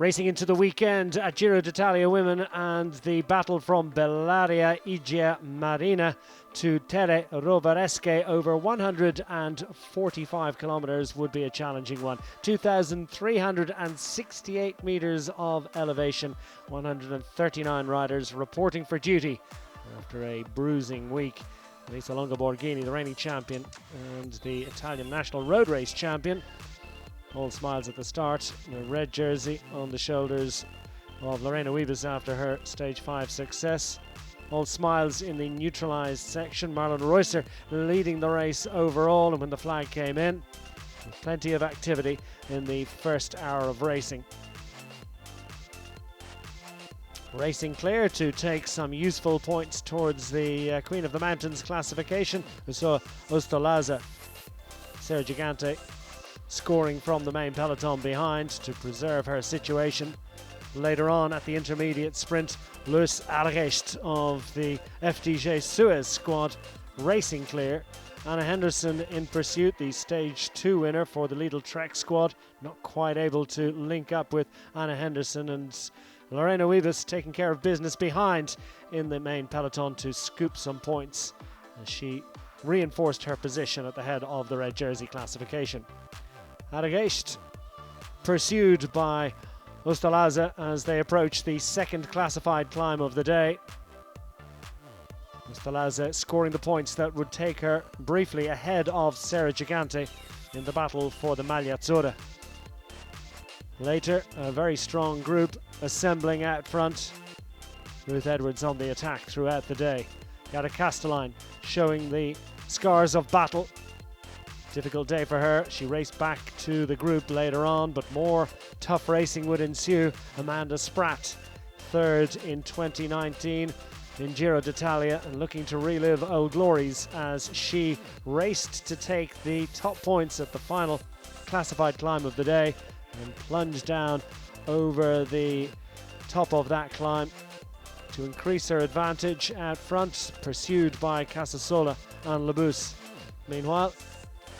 Racing into the weekend at Giro d'Italia women, and the battle from Bellaria Igia Marina to Terre Roveresche over 145 kilometres would be a challenging one. 2,368 metres of elevation, 139 riders reporting for duty after a bruising week. Lisa Longo Borghini, the reigning champion and the Italian national road race champion, all smiles at the start. The red jersey on the shoulders of Lorena Wiebes after her stage 5 success. All smiles in the neutralised section. Marlon Reusser leading the race overall, and when the flag came in, plenty of activity in the first hour of racing. Racing clear to take some useful points towards the Queen of the Mountains classification. We saw Ostolaza, Sarah Gigante, scoring from the main peloton behind to preserve her situation. Later on at the intermediate sprint, Luis Alrecht of the FDJ Suez squad racing clear. Anna Henderson in pursuit, the stage 2 winner for the Lidl Trek squad, not quite able to link up with Anna Henderson, and Lorena Wiebes taking care of business behind in the main peloton to scoop some points as she reinforced her position at the head of the red jersey classification. Alrecht pursued by Ostolaza as they approach the second classified climb of the day. Ostolaza scoring the points that would take her briefly ahead of Sarah Gigante in the battle for the Maglia Azzurra. Later, a very strong group assembling out front. Ruth Edwards on the attack throughout the day. Yara Castelline showing the scars of battle. Difficult day for her. She raced back to the group later on, but more tough racing would ensue. Amanda Spratt, third in 2019 in Giro d'Italia, and looking to relive old glories as she raced to take the top points at the final classified climb of the day and plunged down over the top of that climb to increase her advantage out front, pursued by Casasola and Labus. Meanwhile,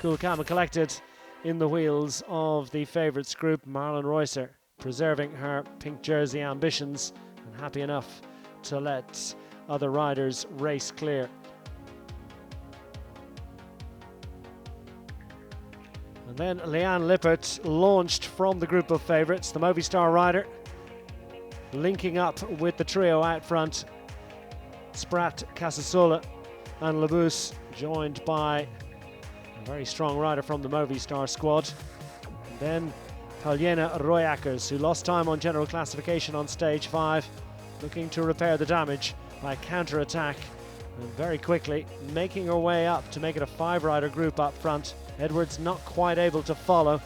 cool, calm and collected in the wheels of the favourites group, Marlon Reusser preserving her pink jersey ambitions and happy enough to let other riders race clear. And then Leanne Lippert launched from the group of favourites, the Movistar rider, linking up with the trio out front, Spratt, Casasola and Labus, joined by a very strong rider from the Movistar squad. And then Paulina Royackers, who lost time on general classification on stage 5, looking to repair the damage by Counterattack, and very quickly making her way up to make it a 5-rider group up front. Edwards not quite able to follow.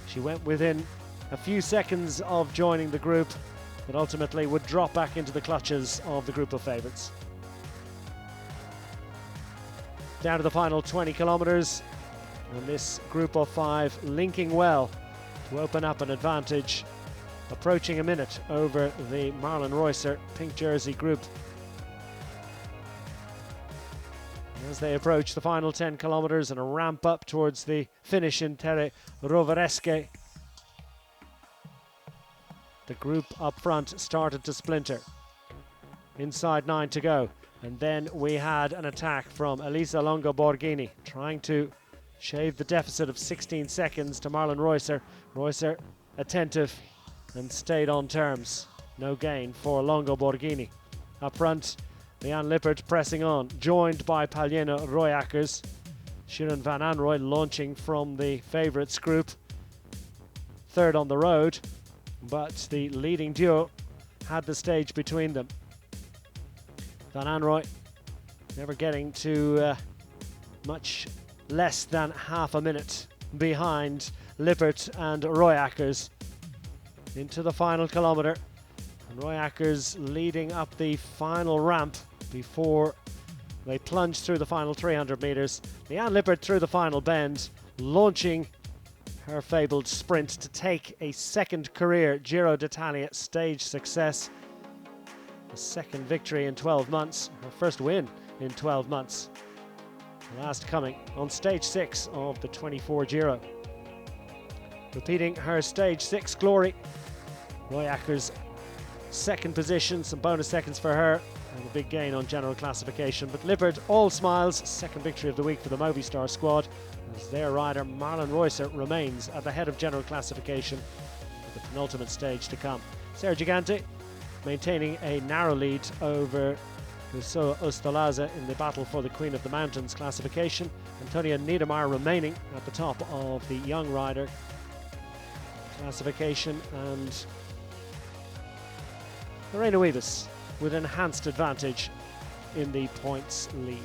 She went within a few seconds of joining the group, but ultimately would drop back into the clutches of the group of favourites. Down to the final 20 kilometres, and this group of 5 linking well to open up an advantage, approaching a minute over the Marlon Reusser pink jersey group. As they approach the final 10 kilometres and a ramp up towards the finish in Terre Roveresche, the group up front started to splinter. Inside 9 to go. And then we had an attack from Elisa Longo Borghini, trying to shave the deficit of 16 seconds to Marlon Reusser. Reusser attentive and stayed on terms. No gain for Longo Borghini. Up front, Leanne Lippert pressing on, joined by Paulina Royackers. Shirin van Anrooy launching from the favourites group, third on the road, but the leading duo had the stage between them. Van Anrooy never getting to much less than half a minute behind Lippert and Royackers into the final kilometre. And Royackers leading up the final ramp before they plunge through the final 300 metres. Leanne Lippert through the final bend, launching her fabled sprint to take a second career Giro d'Italia stage success. A second victory in 12 months, her first win in 12 months. The last coming on stage 6 of the 24 Giro. Repeating her stage 6 glory Royaker's second position, some bonus seconds for her, and a big gain on general classification. But Lippert, all smiles, second victory of the week for the Movistar squad, as their rider Marlon Reusser remains at the head of general classification with the penultimate stage to come. Serra Gigante maintaining a narrow lead over Rousseau Ostolaza in the battle for the Queen of the Mountains classification. Antonia Niedermayer remaining at the top of the young rider classification, and Lorena Wiebes with enhanced advantage in the points lead.